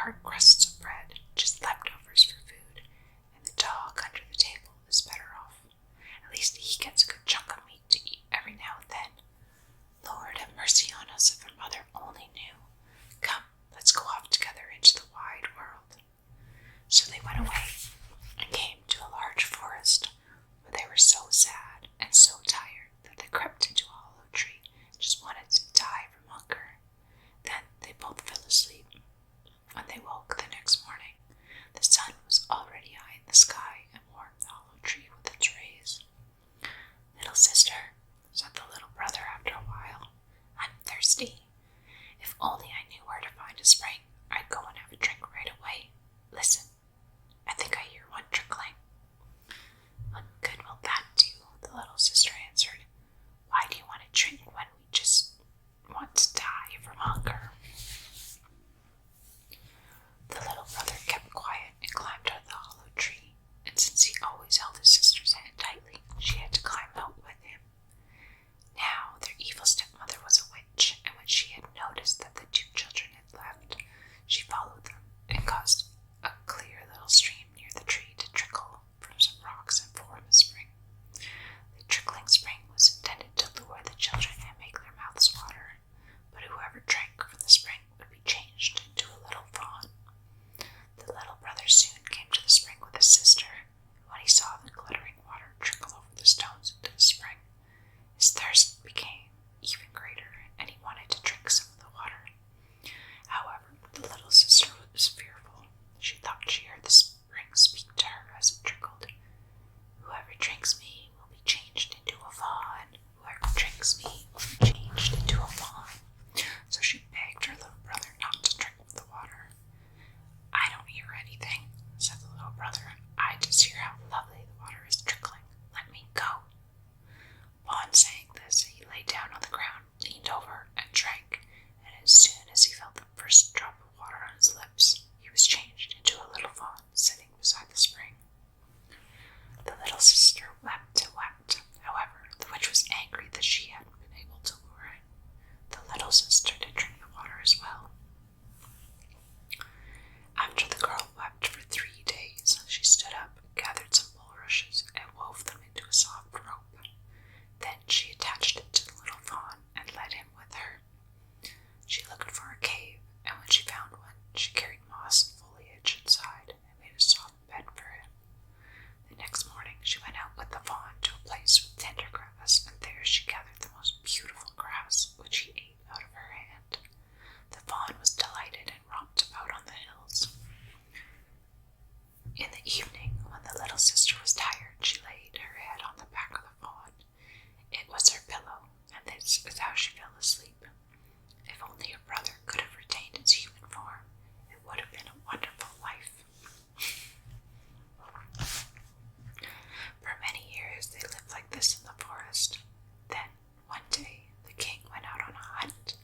hard crusts of bread, just leftovers for food, and the dog under the table is better off. At least he gets a good chunk of meat to eat every now and then. Lord have mercy on us if her mother only knew. Come, let's go off together into the wide world. So they went away and came to a large forest, where they were so sad and so tired that they crept into a hollow tree and just wanted to die from hunger. Then they both fell asleep. When they woke the next morning, the sun was already high in the sky and warmed the hollow tree with its rays. Little sister, said the little brother after a while, I'm thirsty. If only I knew where to find a spring, I'd go and have a drink right away. Listen, I think I hear one trickling. What good will that do? The little sister answered. Why do you want to drink when we just want to die from hunger? The little brother kept quiet and climbed out of the hollow tree, and since he always held his sister's hand tightly, she had to climb out with him. Now their evil stepmother was a witch, and when she had noticed that the two children had left, she followed them and caused a clear little stream near the tree to trickle from some rocks and form a spring. The trickling spring was intended to lure the children and make their mouths water, but whoever drank from the spring would be changed into a little fawn. The little brother soon came to the spring with his sister, and when he saw the glittering water trickle over the stones into the spring, his thirst became even greater, and he wanted to drink some of the water. However, the little sister was fearful. She thought she heard the spring speak to her as it trickled. Whoever drinks me will be changed into a fawn. Whoever drinks me will be changed into a fawn. So she begged her little brother not to drink of the water. I don't hear anything, said the little brother. I just hear how lovely the water is trickling. Let me go. Upon saying this, he lay down on the ground, leaned over, and drank, and as soon as he felt the first drop of water on his lips, he was changed into a little fawn sitting beside the spring. The little sister wept and wept. However, the witch was angry that she hadn't been able to lure the little sister to drink the water as well. After the girl wept for 3 days, she stood up, gathered some bulrushes, and wove them into a soft rope. Then she attached it to the little fawn and led him with her. She looked for a cave, and when she found one, she carried moss and foliage inside and made a soft bed for him. The next morning, she went out with the fawn to a place with tender grass, and there she gathered the most beautiful grass, which he ate out of her hand. The fawn was delighted and romped about on the hills. In the evening, when the little sister was tired, she laid her head on the back of the fawn. It was her pillow, and this is how she fell asleep. If only her brother could have retained his human form, it would have been a wonderful life. For many years they lived like this in the forest. Then, one day, the king went out on a hunt,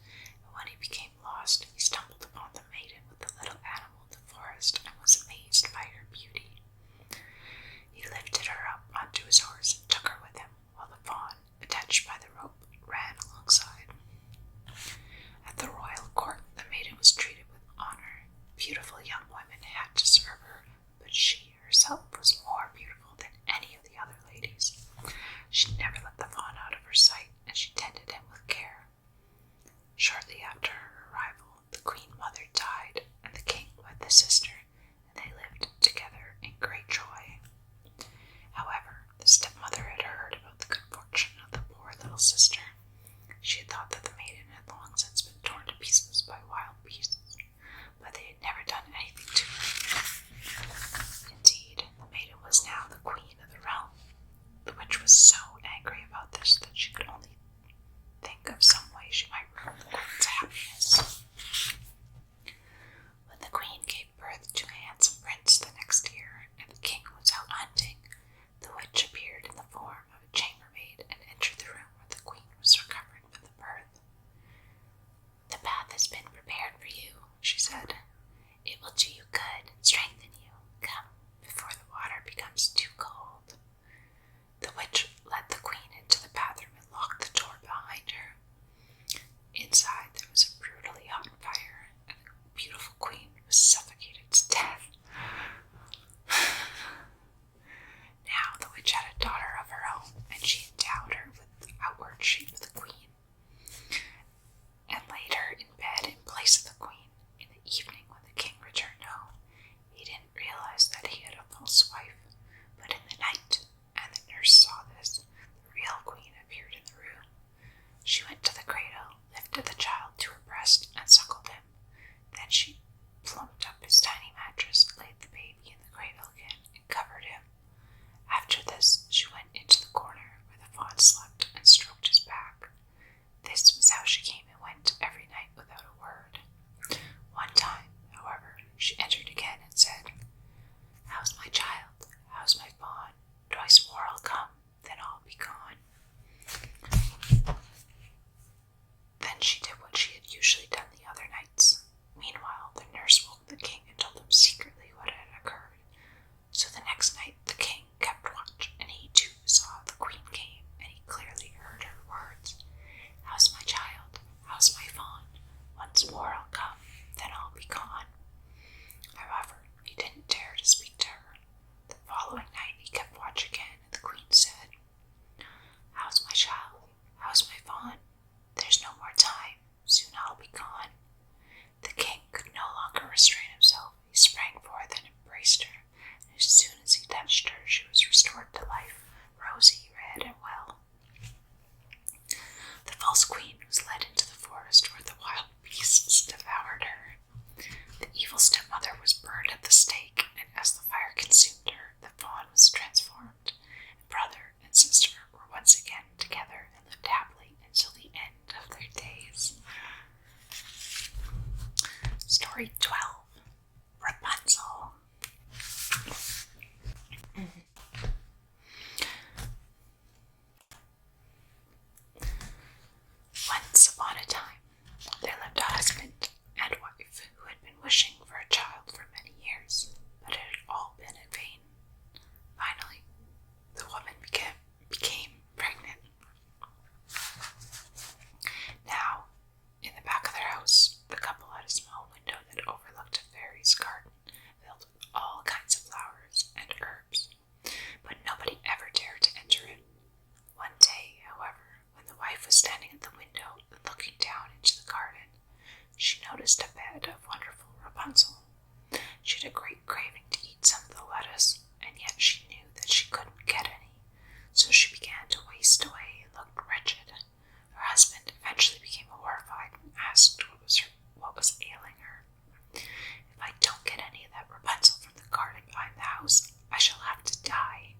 and when he became lost, he stumbled upon the maiden with the little animal in the forest and was amazed by her beauty. He lifted her up onto his horse and took her with him, while the fawn, attached by the rope, ran alongside. At the royal court, the maiden was treated with honor. Beautiful young women had to serve her, but she herself was more beautiful than any of the other ladies. She never let the fawn out of her sight, and she tended him with care. Shortly after her arrival, the queen mother died, and the king wed the sister, and they lived together in great joy. However, the stepmother had heard about the good fortune of the poor little sister. She had thought that the maiden had long since been torn to pieces by wild beasts, but they had never done anything to her. Indeed, the maiden was now the queen of the realm. The witch was so angry about this that she could only think of some way she might ruin the queen's happiness. When the queen gave birth to a handsome prince the next year, and the king was out hunting, the witch appeared in the form of a chambermaid and entered the room where the queen was recovering from the birth. The bath has been prepared for you, she said. It will do you good and strengthen you. Come, before the water becomes too cold. The witch led the queen into the bathroom and locked the door behind her. Inside there was a brutally hot fire, and the beautiful queen was suffocating be gone. However, he didn't dare to speak to her. The following night he kept watch again, and the queen said, "How's my child? How's my fawn? There's no more time. Soon I'll be gone." The king could no longer restrain himself. He sprang forth and embraced her, and as soon as he touched her, she was restored to life, rosy, red, and well. The false queen was led into the forest where the wild beasts devoured her. The evil stepmother was burned at the stake, and as the fire consumed her, the fawn was transformed. Brother and sister were once again together and lived happily until the end of their days. Story 12. Rapunzel. Once upon a time, there lived a husband and wife who had been wishing for a child for many years, but it had all been in vain. Finally, the woman became pregnant. Now, in the back of their house, the couple had a small window that overlooked a fairy's garden filled with all kinds of flowers and herbs, but nobody ever dared to enter it. One day, however, when the wife was standing at the window and looking down into the garden, she noticed a bed of wonderful Rapunzel. She had a great craving to eat some of the lettuce, and yet she knew that she couldn't get any, so she began to waste away and looked wretched. Her husband eventually became horrified and asked what was ailing her. "If I don't get any of that Rapunzel from the garden behind the house, I shall have to die."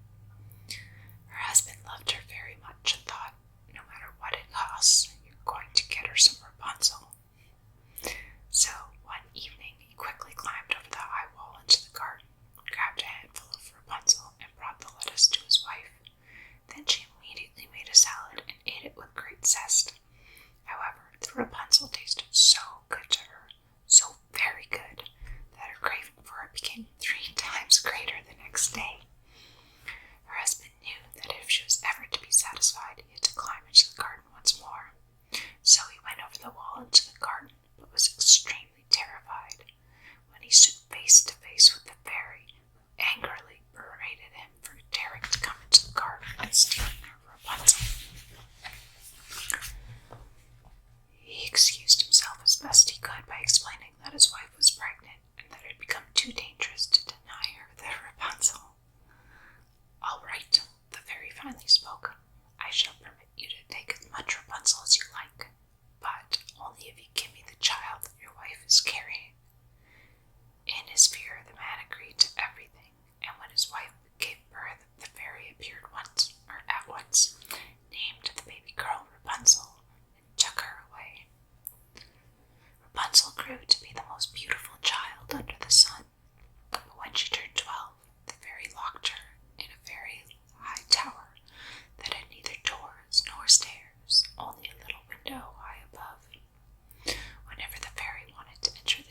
Her husband loved her very much and thought, no matter what it costs, you're going to get her some Rapunzel. So one evening he quickly climbed over the high wall into the garden, grabbed a handful of Rapunzel, and brought the lettuce to his wife. Then she immediately made a salad and ate it with great zest. However, the Rapunzel tasted so good to her, so very good, that her craving for it became 3 times greater the next day. Her husband knew that if she was ever to be satisfied, he had to climb into the garden once more. So he went over the wall into the garden, but was extremely terrified when he stood face to face with the fairy, who angrily berated him for daring to come into the garden and stealing her Rapunzel. He excused himself as best he could by explaining that his wife was pregnant and that it had become too dangerous to deny her the Rapunzel. "All right," the fairy finally spoke. "I shall permit you to take as much Rapunzel as you like, but only if you give me the child that your wife is carrying." In his fear, the man agreed to everything, and when his wife gave birth, the fairy appeared at once, named the baby girl Rapunzel, and took her away. Rapunzel grew to be the most beautiful child under the sun, but when she turned 12, the fairy locked her in a very high tower that had neither doors nor stairs, only a little window high above. Whenever the fairy wanted to enter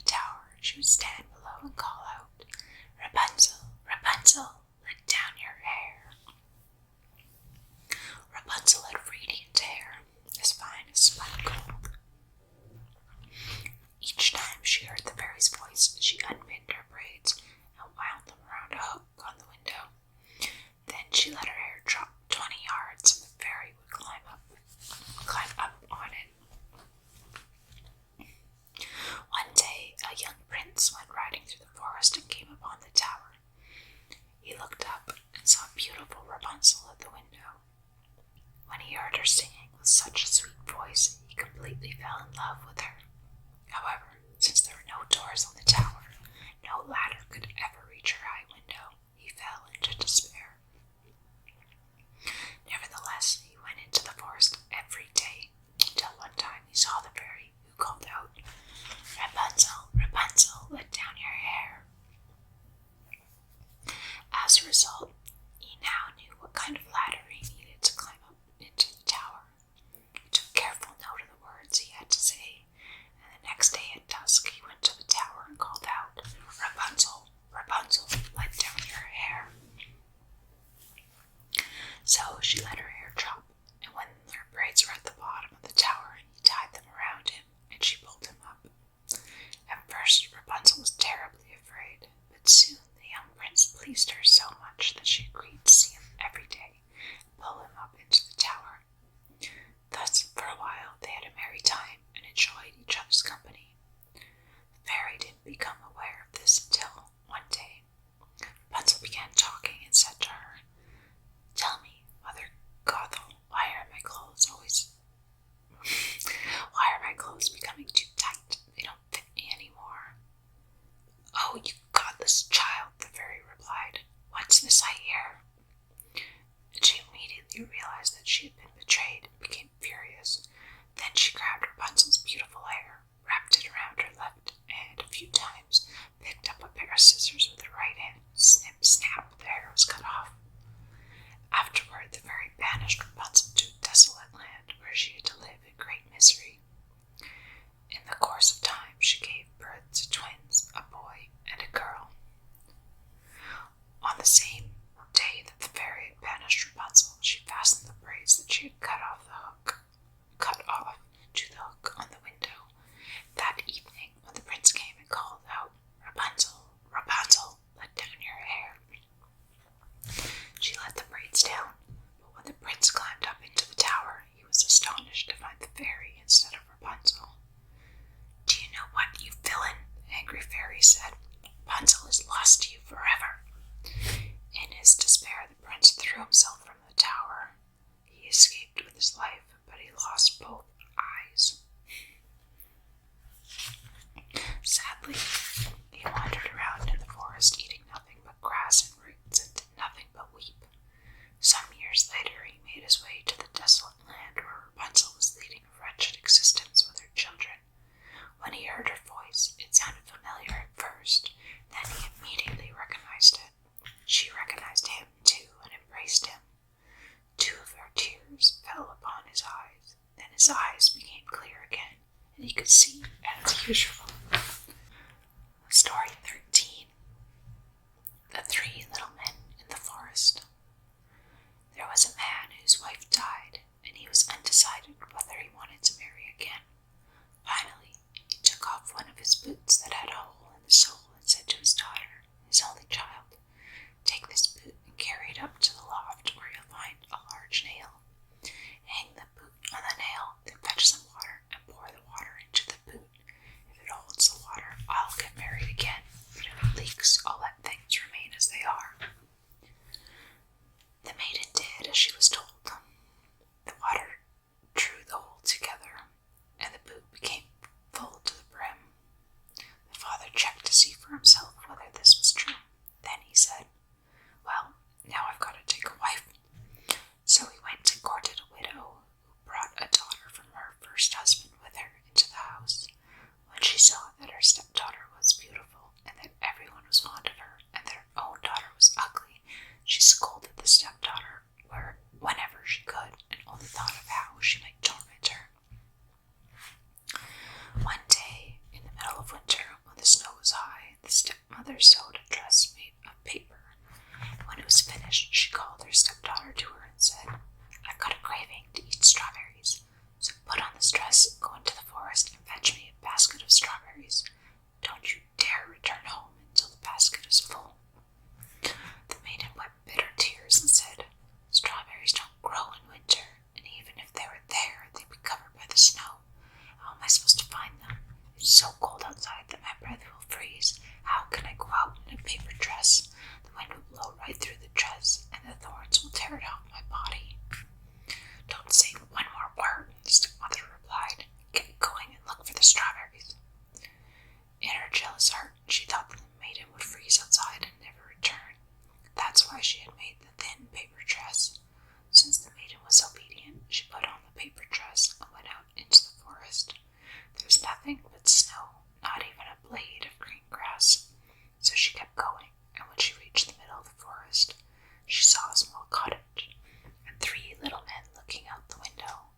fairy said, "Rapunzel is lost to you forever." In his despair, the prince threw himself from the tower. He escaped with his life, but he lost both eyes. Sadly, he wandered around in the forest, eating nothing but grass and roots, and did nothing but weep. Some years later, he made his way to the desolate land where Rapunzel was leading a wretched existence with her children. When he heard her voice, it sounded familiar at first, then he immediately recognized it. She recognized him, too, and embraced him. 2 of her tears fell upon his eyes. Then his eyes became clear again, and he could see as usual. Story 13. The 3 Little Men in the Forest. There was a man whose wife died, and he was undecided whether he wanted to marry again. Finally, he took off one of his boots that had a hole in the sole and said to his daughter, his only child, "Take this boot and carry it up to the loft where you'll find a large nail. Hang the boot on the nail, then fetch some water and pour the water into the boot. If it holds the water, I'll get married again, but if it leaks, I'll let things remain as they are." The maiden did as she was told. The water drew the hole together, and the boot became full to the brim. The father checked to see for himself whether this was true. Then he said, "Well, now I've got to take a wife." So he went and courted a widow who brought a daughter from her first husband with her into the house. When she saw that her stepdaughter was beautiful and that everyone was fond of her and that her own daughter was ugly, she scolded the stepdaughter whenever she could and only thought of how she might torment her. One day, in the middle of winter, when the snow was high, the stepmother sewed a dress made of paper. When it was finished, she called her stepdaughter to her and said, "I've got a craving to eat strawberries, so put on this dress, go into the forest, and fetch me a basket of strawberries. Don't you dare return home until the basket is full." The maiden wept bitter tears and said, "Strawberries don't grow in winter, and even if they were there, they'd be covered by the snow. How am I supposed to find them? It's so cold outside that my breath will freeze. How can I go out in a paper dress? The wind will blow right through the dress, and the thorns will tear it off my body." "Don't say one more word," the stepmother replied. "Get going and look for the strawberries." In her jealous heart, she thought that the maiden would freeze outside and never return. That's why she had made the thin paper dress. Since the maiden was obedient, she put on the paper dress and went out into the forest. There was nothing but snow, not even a blade of green grass. So she kept going, and when she reached the middle of the forest, she saw a small cottage and 3 little men looking out the window.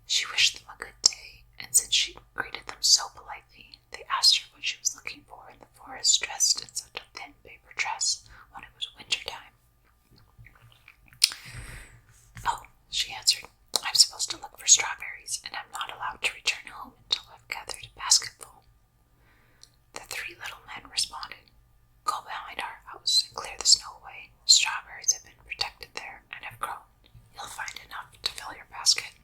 She wished them a good day, and since she greeted them so politely, they asked her what she was looking for in the forest dressed in such a thin paper dress when it was winter time. "Oh," she answered, "I'm supposed to look for strawberries, and I'm not allowed to return home until I've gathered a basketful." The 3 little men responded, "Go behind our house and clear the snow away. Strawberries have been protected there and have grown. You'll find enough to fill your basket."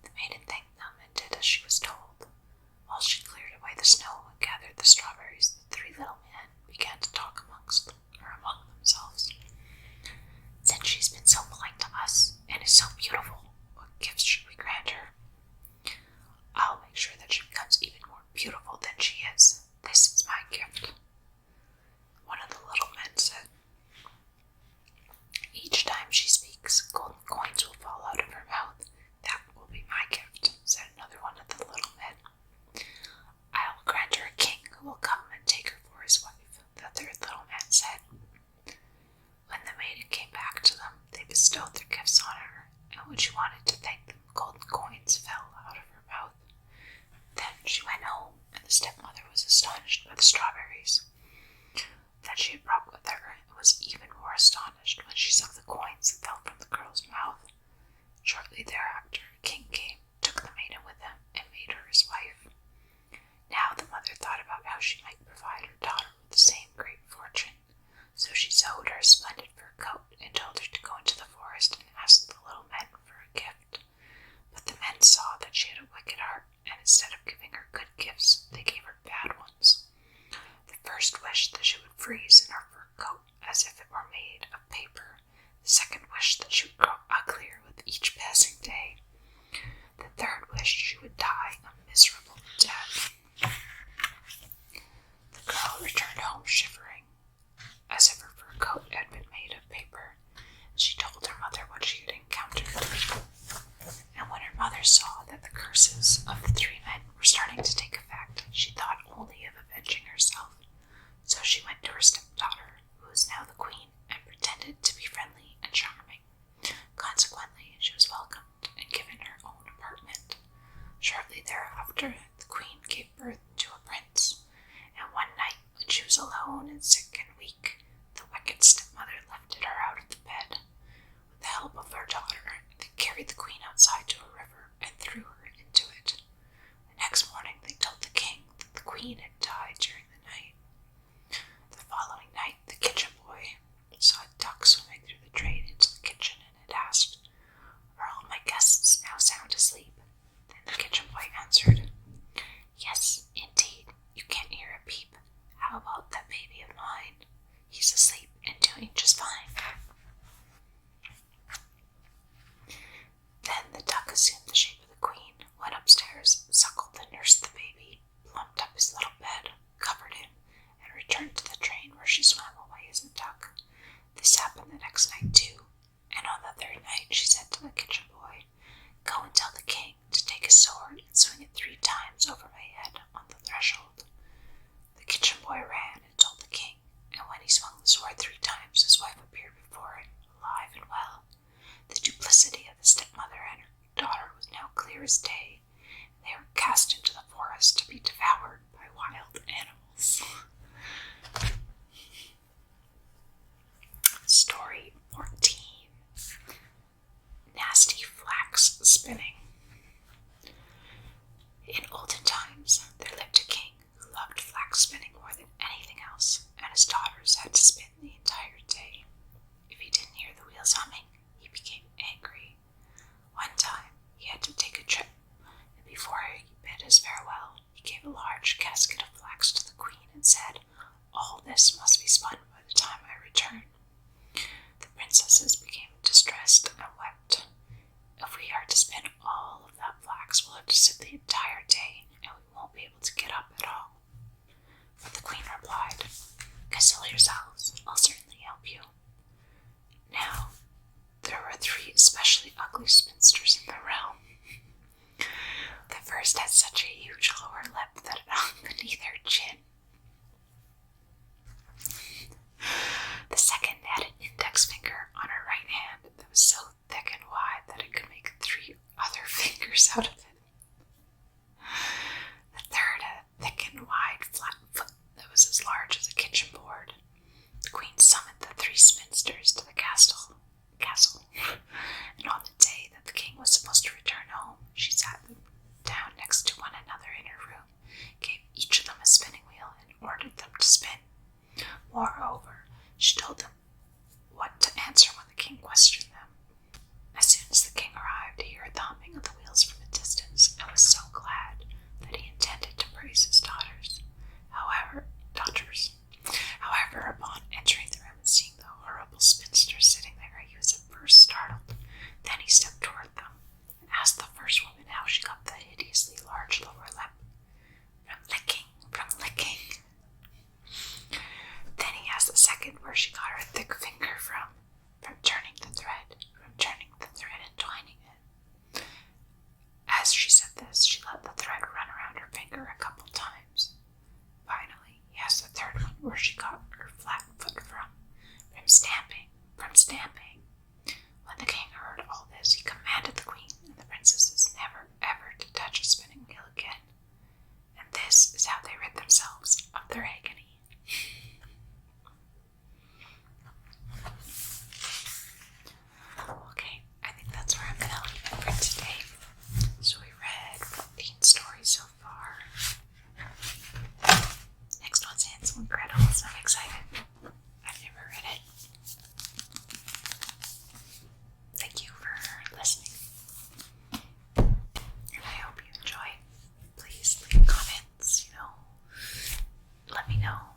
The maiden thanked them and did as she was told. While she cleared away the snow and gathered the strawberries, the 3 little men began to talk among themselves. "Since she's been so polite to us and is so beautiful, what gifts should we grant her?" "I'll make sure that she becomes even more beautiful than she is. This is my gift," one of the little men said. "Each time she speaks, golden coins will fall out of her mouth. That will be my gift," said another one of the little men. "I'll grant her a king who will come and take her for his wife," the 3rd little man said. When the maiden came back to them, they bestowed their gifts on her, and when she wanted to thank them, golden coins fell out of her mouth. Then she went home, and the stepmother was astonished by the strawberries that she had brought with her, and was even more astonished when she saw the coins that fell from the girl's mouth. Shortly thereafter, a king came, took the maiden with him, and made her his wife. Now the mother thought about how she might provide her daughter with the same great fortune, so she sewed her a splendid fur coat and told her to go into the forest and ask the little men for a gift. But the men saw that she had a wicked heart, and instead of giving her good gifts, they gave her bad ones. died during the night. The following night, the kitchen boy saw a duck swimming through the drain into the kitchen and had asked, "Are all my guests now sound asleep?" Then the kitchen boy answered, "Yes, indeed. You can't hear a peep. How about that baby of mine? He's asleep and doing just fine." Then the duck assumed the shape of the queen, went upstairs, suckled and nursed the baby, plumped up his little bed, covered him, and returned to the drain where she swam away as a duck. This happened the next night too, and on the third night she said to the kitchen boy, "Go and tell the king to take his sword and swing it 3 times over my head on the threshold." The kitchen boy ran and told the king, and when he swung the sword 3 times, his wife appeared before him, alive and well. The duplicity of the stepmother and her daughter was now clear as day. They were cast into the forest to be devoured by wild animals. Story 14. Nasty Flax Spinning. In olden times, there lived a king who loved flax spinning more than anything else, and his daughters had to spin the entire day. If he didn't hear the wheels humming, he became angry. One time, he had to take a trip, and before he bid his farewell, he gave a large casket of flax to the queen and said, "All this must be spun by the time I return." The princesses became distressed and wept. "If we are to spin all of that flax, we'll have to sit the entire day, and we won't be able to get up at all." But the queen replied, "Console yourselves, I'll certainly help you." Now, there were 3 especially ugly spinsters in the realm. The first had such a huge lower lip that it hung beneath her chin. The second had an index finger on her right hand that was so thick and wide that it could make 3 other fingers out of it. The third had a thick and wide flat foot that was as large as a kitchen board. The queen summoned the 3 spinsters to the castle, and on the day that the king was supposed to return home, she sat them down next to one another in her room, gave each of them a spinning wheel, and ordered them to spin. Moreover, she told them what to answer when the king questioned them. As soon as the king arrived, he heard the humming of the wheels from a distance, and was so glad that he intended to praise his daughters. However, upon entering the room and seeing the horrible spinster sitting there, he was at first startled. Then he stepped toward them and asked the first woman how she got the hideously large lower lip. From licking. Then he asked the second where she got her thick finger from turning the thread and twining it. As she said this, she let the thread run around her finger a couple times. Finally, he asked the third one where she got her flat foot from stamping. When the king heard all this, he commanded the queen and the princesses never ever to touch a spinning wheel again. And this is how they rid themselves of their agony. Okay, I think that's where I'm going to leave it for today. So we read 14 stories so far. Next one's Hansel and Gretel, so I'm excited. I've never read it. Thank you for listening. And I hope you enjoy. Please leave comments, let me know